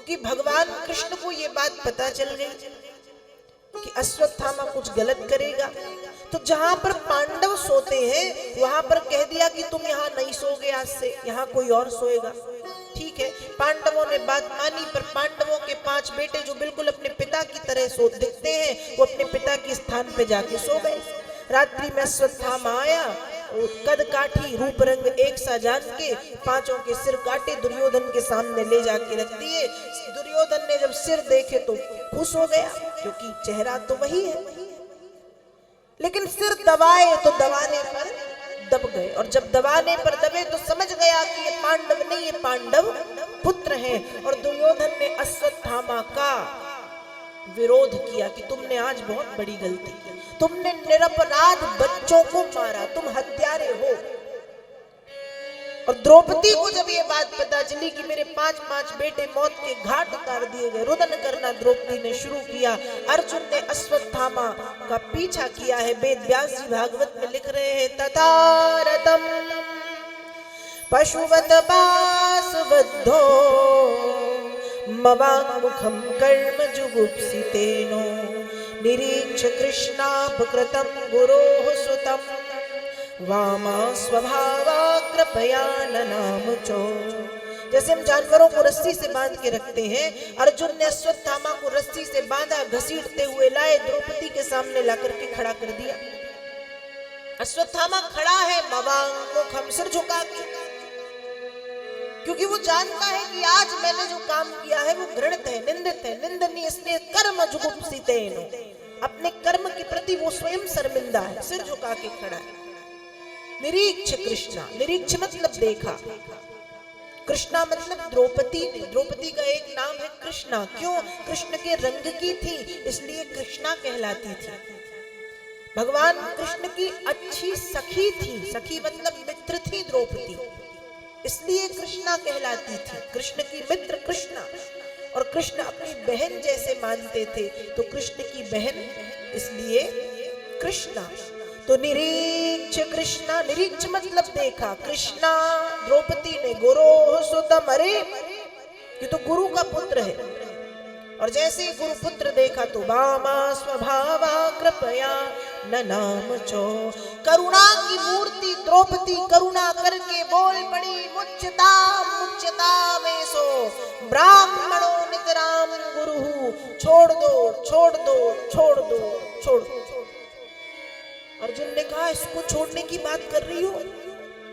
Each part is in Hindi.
क्योंकि भगवान कृष्ण को ये बात पता चल गई कि अश्वत्थामा कुछ गलत करेगा, तो जहां पर पांडव सोते हैं वहां पर कह दिया कि तुम यहाँ नहीं सोगे, आज से यहाँ कोई और सोएगा। ठीक है, पांडवों ने बात मानी, पर पांडवों के 5 बेटे जो बिल्कुल अपने पिता की तरह सो दिखते हैं, वो अपने पिता के स्थान पे जाके सो गए। रात्रि में अश्वत्थामा आया, कद काठी रूप रंग एक सा जान के 5 के सिर काटे दुर्योधन के सामने ले जाके रख दिए। दुर्योधन ने जब सिर देखे तो खुश हो गया, क्योंकि चेहरा तो वही है, लेकिन सिर दबाए तो दबाने पर दब गए, और जब दबाने पर दबे तो समझ गया कि ये पांडव नहीं, ये पांडव पुत्र हैं। और दुर्योधन ने अश्वत्थामा का विरोध किया कि तुमने आज बहुत बड़ी गलती की, तुमने निरपराध बच्चों को मारा, तुम हत्यारे हो। और द्रौपदी को जब ये बात पता चली कि मेरे 5 बेटे मौत के घाट उतार दिए गए, रुदन करना द्रौपदी ने शुरू किया। अर्जुन ने अश्वत्थामा का पीछा किया है। वेद व्यास जी भागवत में लिख रहे हैं, तथारतम पशुवत बासवद्धो मवाङ्मुखं कर्म जुगुप्सितेनो निरीक्ष्य कृष्णापकृतं गुरोः सुतं वामा स्वभावा कृपया ननामुचो। जैसे हम जानवरों को रस्सी से बांध के रखते हैं, अर्जुन ने अश्वत्थामा को रस्सी से बांधा, घसीटते हुए लाए, द्रौपदी के सामने लाकर के खड़ा कर दिया। अश्वत्थामा खड़ा है मवाङ्मुखं, सिर झुका के, क्योंकि वो जानता है कि आज मैंने जो काम किया है वो घृणित है, निंदित है, निंदनीय, इसलिए कर्म जुगुप्सितेनो, अपने कर्म के प्रति वो स्वयं शर्मिंदा है, सिर झुका के खड़ा है। निरीक्ष कृष्णा, निरीक्ष मतलब देखा, कृष्णा मतलब द्रौपदी ने, द्रौपदी का एक नाम है कृष्णा। क्यों? कृष्ण के रंग की थी, इसलिए कृष्णा कहलाती थी। भगवान कृष्ण की अच्छी सखी थी, सखी मतलब मित्र थी द्रौपदी, इसलिए कृष्णा कहलाती थी। कृष्ण की मित्र कृष्णा, और कृष्ण अपनी बहन जैसे मानते थे, तो कृष्ण की बहन, इसलिए कृष्णा। तो निरीक्ष कृष्णा, निरीक्ष मतलब देखा, कृष्णा द्रौपदी ने गुरोः सुतम, अरे ये तो गुरु का पुत्र है। और जैसे ही गुरु पुत्र देखा तो वामा स्वभावा कृपया ननामुचो, करुणा की मूर्ति द्रौपदी करुणा करके बोल पड़ी, मुच्यता मुच्यता मेसो ब्राह्मणो नितराम गुरुहु, छोड़ दो छोड़ दो छोड़ दो छोड़ दो। अर्जुन ने कहा, इसको छोड़ने की बात कर रही हो,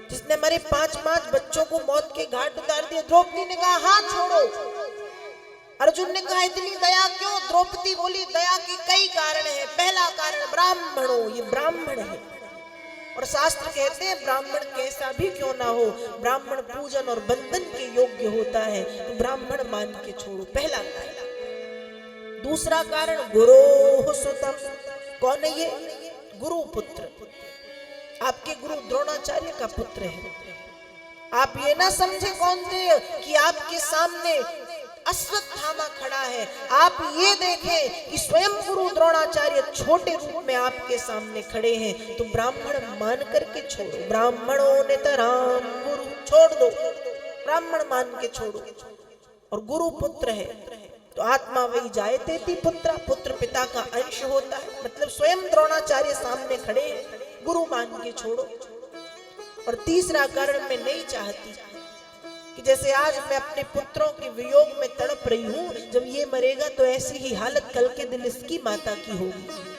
जिसने हमारे 5 बच्चों को मौत के घाट उतार दिया। द्रौपदी ने कहा, हाँ छोड़ो। अर्जुन ने कहा, इतनी दया क्यों? द्रौपदी बोली, दया के कई कारण हैं। पहला कारण ब्राह्मणों, ये ब्राह्मण है, और शास्त्र कहते हैं ब्राह्मण कैसा भी क्यों ना हो, ब्राह्मण पूजन और बंधन के योग्य होता है, तो ब्राह्मण मान के छोड़ो, पहला कारण। दूसरा कारण गुरोः सुतम, कौन है ये? गुरु पुत्र, आपके गुरु द्रोणाचार्य का पुत्र है। आप ये ना समझे कौन थे कि आपके सामने अश्वत्थामा खड़ा है, आप ये देखें कि स्वयं गुरु द्रोणाचार्य छोटे रूप में आपके सामने खड़े हैं, तो ब्राह्मण मान करके छोड़ो। ब्राह्मणों नितराम गुरु, छोड़ दो, ब्राह्मण मान के छोड़ो। और गुरु पुत्र है तो आत्मा वही जायते थी पुत्र, पुत्र पिता का अंश होता है, मतलब स्वयं द्रोणाचार्य सामने खड़े हैं, गुरु मान के छोड़ो। और तीसरा कारण मैं नहीं चाहती कि जैसे आज मैं अपने पुत्रों के वियोग में तड़प रही हूं, जब ये मरेगा तो ऐसी ही हालत कल के दिन इसकी माता की होगी।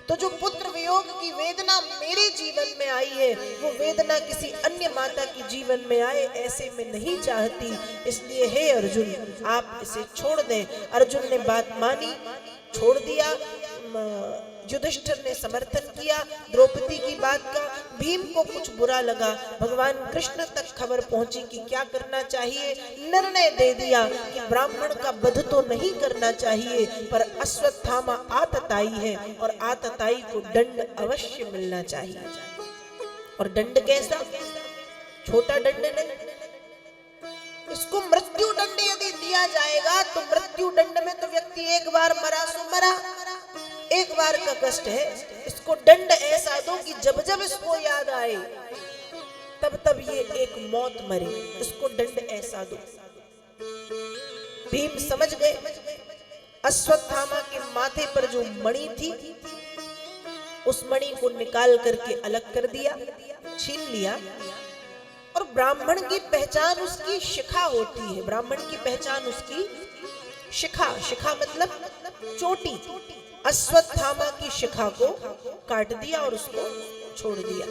तो जो पुत्र वियोग की वेदना मेरे जीवन में आई है, वो वेदना किसी अन्य माता की जीवन में आए, ऐसे मैं नहीं चाहती। इसलिए हे अर्जुन, आप इसे छोड़ दें। अर्जुन ने बात मानी, छोड़ दिया। युधिष्ठिर ने समर्थन किया द्रौपदी की बात का। भीम को कुछ बुरा लगा, भगवान कृष्ण तक खबर पहुंची कि क्या करना चाहिए। निर्णय दे दिया कि ब्राह्मण का वध तो नहीं करना चाहिए, पर अश्वत्थामा आतताई है और आतताई को दंड अवश्य मिलना चाहिए। और दंड कैसा? छोटा दंड नहीं, इसको मृत्यु दंड यदि दिया जाएगा तो मृत्यु दंड में तो व्यक्ति एक बार मरा सो मरा, एक बार का कष्ट है। इसको दंड ऐसा दो कि जब जब इसको याद आए तब तब ये एक मौत मरे, इसको दंड ऐसा दो। भीम समझ गए। अश्वत्थामा के माथे पर जो मणि थी, उस मणि को निकाल करके अलग कर दिया, छीन लिया। और ब्राह्मण की पहचान उसकी शिखा होती है। ब्राह्मण की पहचान उसकी शिखा, शिखा मतलब चोटी। अश्वत्थामा की शिखा को काट दिया और उसको छोड़ दिया।